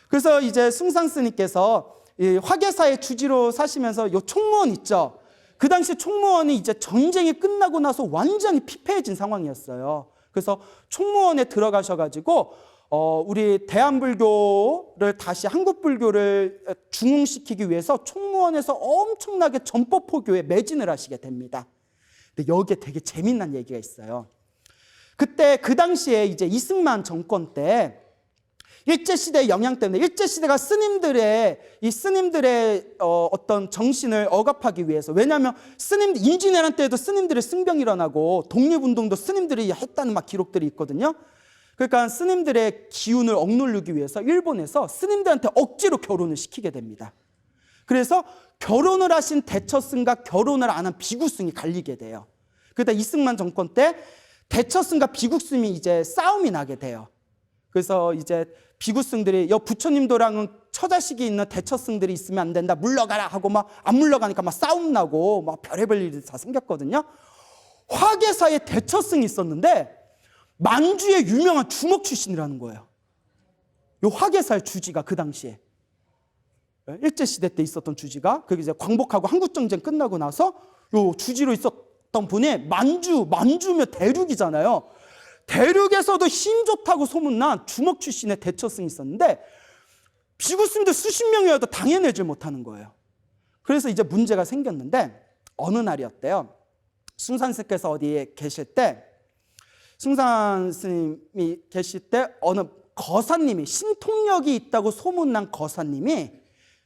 그래서 이제 숭상 스님께서 이 화계사의 주지로 사시면서 요 총무원 있죠. 그 당시 총무원이 이제 전쟁이 끝나고 나서 완전히 피폐해진 상황이었어요. 그래서 총무원에 들어가셔가지고 우리 대한불교를 다시 한국불교를 중흥시키기 위해서 총무원에서 엄청나게 전법포교에 매진을 하시게 됩니다. 근데 여기에 되게 재미난 얘기가 있어요. 그때 그 당시에 이제 이승만 정권 때 일제시대의 영향 때문에 일제시대가 스님들의 어떤 정신을 억압하기 위해서, 왜냐하면 스님들 임진왜란 때에도 스님들의 승병이 일어나고 독립운동도 스님들이 했다는 막 기록들이 있거든요. 그러니까 스님들의 기운을 억누르기 위해서 일본에서 스님들한테 억지로 결혼을 시키게 됩니다. 그래서 결혼을 하신 대처스님과 결혼을 안 한 비구스님이 갈리게 돼요. 그러다 이승만 정권 때 대처스님과 비구스님이 이제 싸움이 나게 돼요. 그래서 이제 비구스들이 부처님도랑은 처자식이 있는 대처스들이 있으면 안 된다, 물러가라 하고 막 안 물러가니까 막 싸움 나고 막 별의별 일이 다 생겼거든요. 화계사에 대처스이 있었는데 만주의 유명한 주먹 출신이라는 거예요. 요 화계사의 주지가 그 당시에 일제시대 때 있었던 주지가, 그게 이제 광복하고 한국전쟁 끝나고 나서 요 주지로 있었던 분이 만주면 대륙이잖아요. 대륙에서도 힘 좋다고 소문난 주먹 출신의 대처승이 있었는데 비구스님들 수십 명이어도 당해내질 못하는 거예요. 그래서 이제 문제가 생겼는데 어느 날이었대요. 숭산 스님께서 어디에 계실 때, 숭산 스님이 계실 때 어느 거사님이, 신통력이 있다고 소문난 거사님이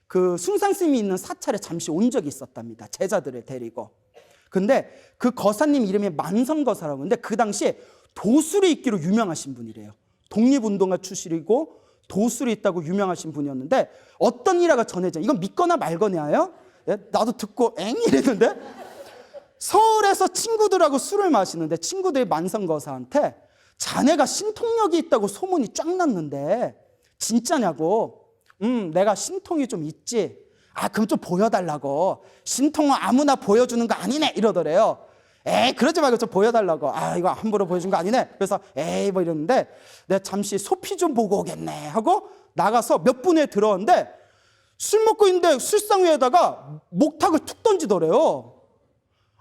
그 숭산 스님이 있는 사찰에 잠시 온 적이 있었답니다. 제자들을 데리고. 근데 그 거사님 이름이 만성거사라고 하는데 그 당시에 도술이 있기로 유명하신 분이래요. 독립운동가 출신이고 도술이 있다고 유명하신 분이었는데 어떤 일화가 전해져, 이건 믿거나 말거나예요. 나도 듣고 엥 이랬는데, 서울에서 친구들하고 술을 마시는데 친구들이 만성거사한테 자네가 신통력이 있다고 소문이 쫙 났는데 진짜냐고. 내가 신통이 좀 있지. 그럼 좀 보여달라고. 신통은 아무나 보여주는 거 아니네 이러더래요. 그러지 말고 좀 보여달라고. 이거 함부로 보여준 거 아니네. 그래서 뭐 이러는데 내가 잠시 소피 좀 보고 오겠네 하고 나가서 몇 분에 들어왔는데 술 먹고 있는데 술상 위에다가 목탁을 툭 던지더래요.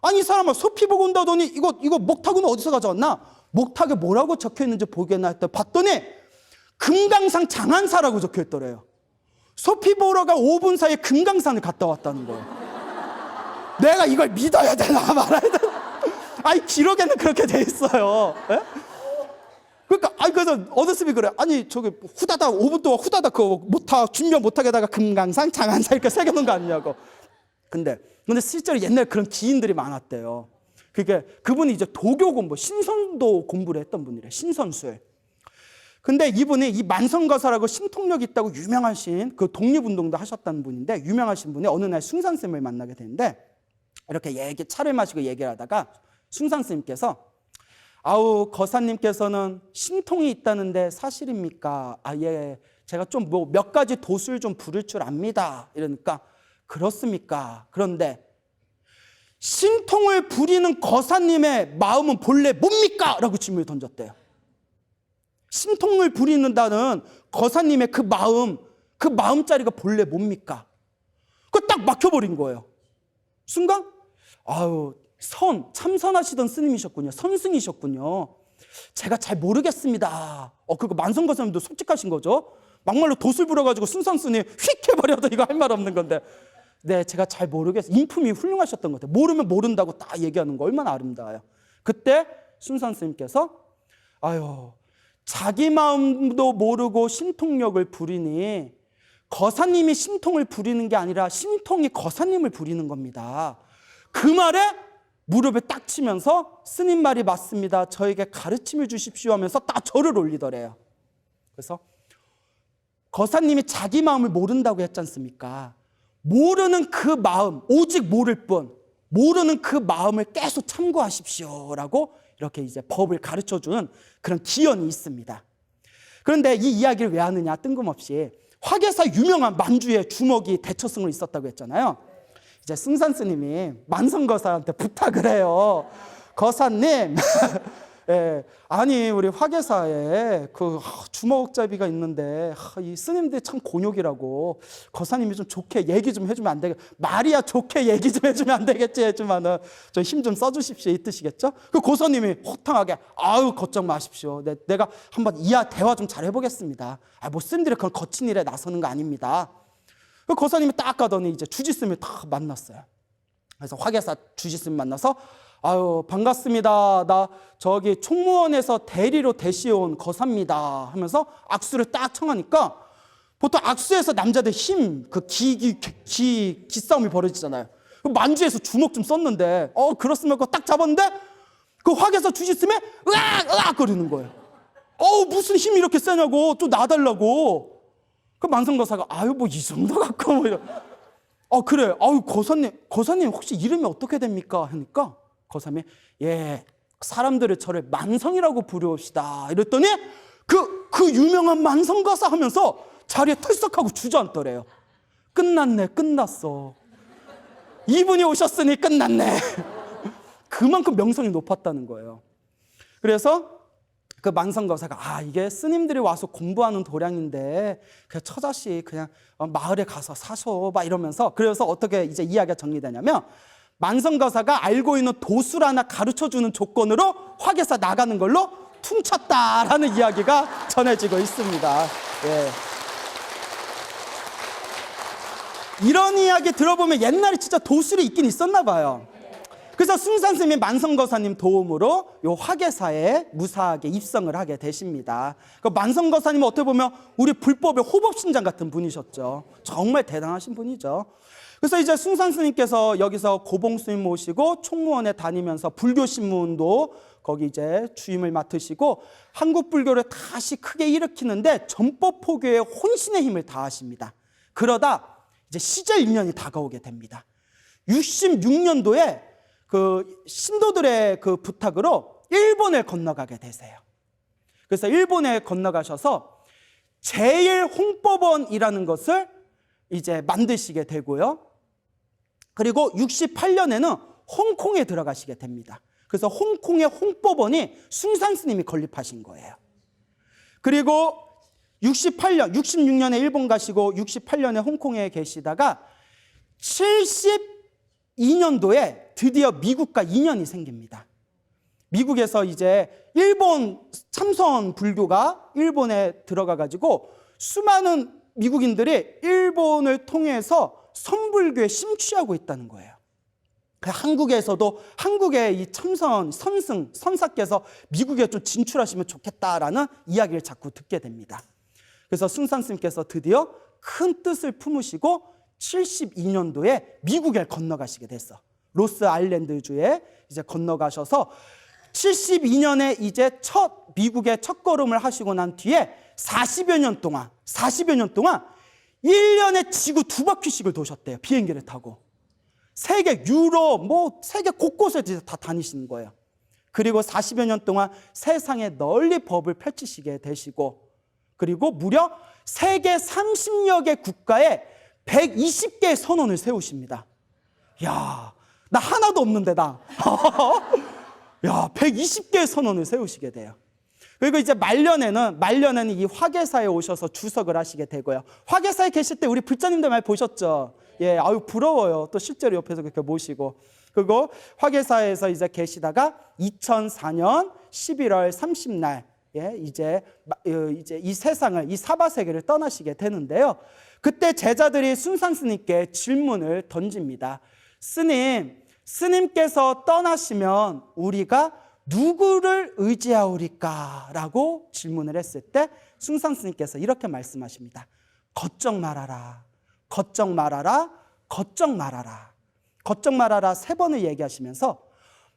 아니 이 사람아, 소피 보고 온다더니 이거 목탁은 어디서 가져왔나? 목탁에 뭐라고 적혀있는지 보겠나 했더니 봤더니 금강산 장안사라고 적혀있더래요. 소피 보러가 5분 사이에 금강산을 갔다 왔다는 거예요. 내가 이걸 믿어야 되나 말아야 되나? 기록에는 그렇게 돼 있어요. 예? 그러니까, 그래서 어느 스님이 그래. 저기 후다닥 5분 동안 후다닥 그 못하, 준비 못하게다가 금강산, 장안사 이렇게 새겨놓은 거 아니냐고. 근데 실제로 옛날에 그런 기인들이 많았대요. 그게 그분이 이제 도교 공부, 신선도 공부를 했던 분이래. 신선술. 근데 이분이 이 만성거사라고 신통력 있다고 유명하신, 그 독립운동도 하셨다는 분인데 유명하신 분이 어느 날 숭산스님을 만나게 되는데 이렇게 차를 마시고 얘기를 하다가 숭산스님께서 거사님께서는 신통이 있다는데 사실입니까? 예, 제가 좀 몇 가지 도술 좀 부를 줄 압니다. 이러니까 그렇습니까? 그런데 신통을 부리는 거사님의 마음은 본래 뭡니까? 라고 질문을 던졌대요. 신통을 부리는다는 거사님의 그 마음자리가 본래 뭡니까? 그거 딱 막혀버린 거예요. 순간 참선하시던 스님이셨군요. 선승이셨군요. 제가 잘 모르겠습니다. 그리고 만성거사님도 솔직하신 거죠. 막말로 도술 불어가지고 순선 스님 휙 해버려도 이거 할 말 없는 건데, 네, 제가 잘 모르겠어요. 인품이 훌륭하셨던 것 같아요. 모르면 모른다고 딱 얘기하는 거 얼마나 아름다워요. 그때 순선 스님께서 자기 마음도 모르고 신통력을 부리니 거사님이 신통을 부리는 게 아니라 신통이 거사님을 부리는 겁니다. 그 말에 무릎을 딱 치면서 스님 말이 맞습니다. 저에게 가르침을 주십시오 하면서 딱 절을 올리더래요. 그래서 거사님이 자기 마음을 모른다고 했지 않습니까? 모르는 그 마음, 오직 모를 뿐, 모르는 그 마음을 계속 참고하십시오라고 이렇게 이제 법을 가르쳐주는 그런 기연이 있습니다. 그런데 이 이야기를 왜 하느냐? 뜬금없이 화계사 유명한 만주의 주먹이 대처승으로 있었다고 했잖아요. 이제 숭산 스님이 만성거사한테 부탁을 해요. 거사님, 예, 아니 우리 화계사에 그 주먹잡이가 있는데 이 스님들이 참 곤욕이라고 거사님이 좀 좋게 얘기 좀 해주면 안 되겠? 말이야 좋게 얘기 좀 해주면 안 되겠지 했지만은 좀 힘 좀 써주십시오 이 뜻이겠죠? 그 고사님이 호탕하게 아유 걱정 마십시오. 내가 한번 대화 좀 잘 해보겠습니다. 뭐 스님들이 그런 거친 일에 나서는 거 아닙니다. 그 고사님이 딱 가더니 이제 주지스님을 딱 만났어요. 그래서 화계사 주지스님 만나서 아유 반갑습니다. 나 저기 총무원에서 대리로 대시온 거사입니다 하면서 악수를 딱 청하니까 보통 악수에서 남자들 힘, 그 기싸움이 벌어지잖아요. 만주에서 주먹 좀 썼는데 그렇습니까? 그거 딱 잡았는데 그 화계사 주지스님이 으악 거리는 거예요. 무슨 힘이 이렇게 세냐고 또 놔달라고. 그 만성거사가 아유 뭐 이 정도 갖고 뭐 이런. 그래. 거사님 혹시 이름이 어떻게 됩니까? 하니까 거사님이 사람들을 저를 만성이라고 부르옵시다. 이랬더니 그 유명한 만성거사 하면서 자리에 털썩하고 주저앉더래요. 끝났어. 이분이 오셨으니 끝났네. 그만큼 명성이 높았다는 거예요. 그래서 그 만성거사가 이게 스님들이 와서 공부하는 도량인데 그냥 처자식 그냥 마을에 가서 사셔 막 이러면서 그래서 어떻게 이제 이야기가 정리되냐면 만성거사가 알고 있는 도술 하나 가르쳐주는 조건으로 화계사 나가는 걸로 퉁쳤다라는 이야기가 전해지고 있습니다. 예. 이런 이야기 들어보면 옛날에 진짜 도술이 있긴 있었나 봐요. 그래서 숭산스님이 만성거사님 도움으로 요 화계사에 무사하게 입성을 하게 되십니다. 그 만성거사님은 어떻게 보면 우리 불법의 호법신장 같은 분이셨죠. 정말 대단하신 분이죠. 그래서 이제 숭산스님께서 여기서 고봉스님 모시고 총무원에 다니면서 불교신문도 거기 이제 주임을 맡으시고 한국 불교를 다시 크게 일으키는데 전법 포교에 혼신의 힘을 다하십니다. 그러다 이제 시절 인연이 다가오게 됩니다. 66년도에 그 신도들의 그 부탁으로 일본을 건너가게 되세요. 그래서 일본에 건너가셔서 제1홍법원이라는 것을 이제 만드시게 되고요. 그리고 68년에는 홍콩에 들어가시게 됩니다. 그래서 홍콩의 홍법원이 숭산스님이 건립하신 거예요. 그리고 66년에 일본 가시고 68년에 홍콩에 계시다가 72년도에 드디어 미국과 인연이 생깁니다. 미국에서 이제 일본 참선 불교가 일본에 들어가 가지고 수많은 미국인들이 일본을 통해서 선불교에 심취하고 있다는 거예요. 한국에서도 한국의 이 참선 선사께서 미국에 좀 진출하시면 좋겠다라는 이야기를 자꾸 듣게 됩니다. 그래서 숭산스님께서 드디어 큰 뜻을 품으시고 72년도에 미국에 건너가시게 됐어. 로스 아일랜드주에 이제 건너가셔서 72년에 이제 미국의 첫 걸음을 하시고 난 뒤에 40여 년 동안 1년에 지구 2바퀴씩을 도셨대요. 비행기를 타고. 세계 유럽 세계 곳곳에 다 다니시는 거예요. 그리고 40여 년 동안 세상에 널리 법을 펼치시게 되시고 그리고 무려 세계 30여 개 국가에 120개의 선언을 세우십니다. 야, 나 하나도 없는데 나. 야, 120개의 선언을 세우시게 돼요. 그리고 이제 말년에는 이 화계사에 오셔서 주석을 하시게 되고요. 화계사에 계실 때 우리 불자님들 많이 보셨죠? 아유 부러워요. 또 실제로 옆에서 그렇게 모시고. 그리고 화계사에서 이제 계시다가 2004년 11월 30날 이제 이 세상을 이 사바세계를 떠나시게 되는데요. 그때 제자들이 숭산스님께 질문을 던집니다. 스님께서 떠나시면 우리가 누구를 의지하오리까? 라고 질문을 했을 때 숭산스님께서 이렇게 말씀하십니다. 걱정 말아라. 걱정 말아라. 걱정 말아라. 걱정 말아라 3번을 얘기하시면서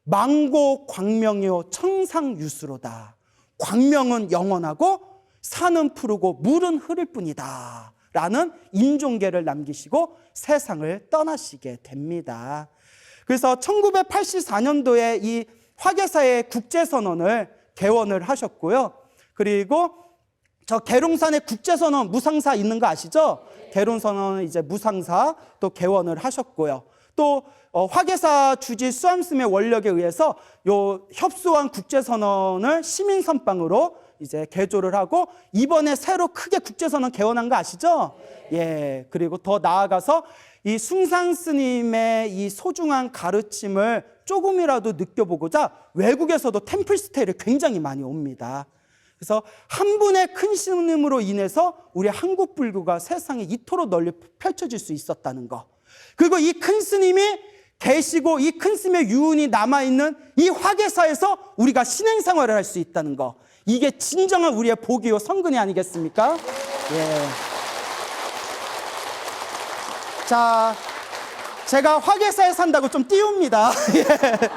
망고 광명이요 청상유수로다. 광명은 영원하고 산은 푸르고 물은 흐를 뿐이다. 라는 임종계를 남기시고 세상을 떠나시게 됩니다. 그래서 1984년도에 이 화계사의 국제선언을 개원을 하셨고요. 그리고 저 계룡산에 국제선언 무상사 있는 거 아시죠? 계룡선언은 이제 무상사 또 개원을 하셨고요. 또 화계사 주지 수암스의 원력에 의해서 요 협소한 국제선언을 시민선빵으로 이제 개조를 하고 이번에 새로 크게 국제선언 개헌한 거 아시죠? 예. 그리고 더 나아가서 이 숭상 스님의 이 소중한 가르침을 조금이라도 느껴보고자 외국에서도 템플스테이를 굉장히 많이 옵니다. 그래서 한 분의 큰 스님으로 인해서 우리 한국 불교가 세상에 이토록 널리 펼쳐질 수 있었다는 거. 그리고 이 큰 스님이 계시고 이 큰 스님의 유운이 남아있는 이 화계사에서 우리가 신행생활을 할 수 있다는 거. 이게 진정한 우리의 복이요 성근이 아니겠습니까? 예. 자, 제가 화계사에 산다고 좀 띄웁니다.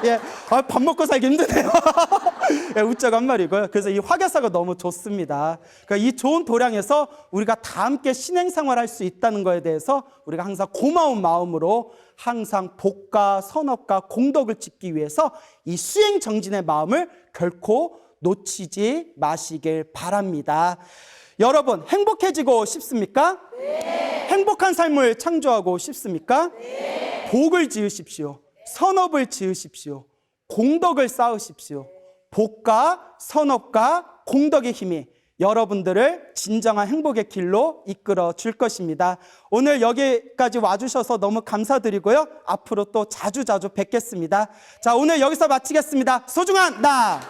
예, 예. 밥 먹고 살기 힘드네요. 예, 웃자고 한 말이고요. 그래서 이 화계사가 너무 좋습니다. 그러니까 이 좋은 도량에서 우리가 다 함께 신행생활 할 수 있다는 거에 대해서 우리가 항상 고마운 마음으로 항상 복과 선업과 공덕을 짓기 위해서 이 수행정진의 마음을 결코 놓치지 마시길 바랍니다. 여러분, 행복해지고 싶습니까? 네. 행복한 삶을 창조하고 싶습니까? 네. 복을 지으십시오. 선업을 지으십시오. 공덕을 쌓으십시오. 복과 선업과 공덕의 힘이 여러분들을 진정한 행복의 길로 이끌어 줄 것입니다. 오늘 여기까지 와주셔서 너무 감사드리고요. 앞으로 또 자주 뵙겠습니다. 자, 오늘 여기서 마치겠습니다. 소중한 나!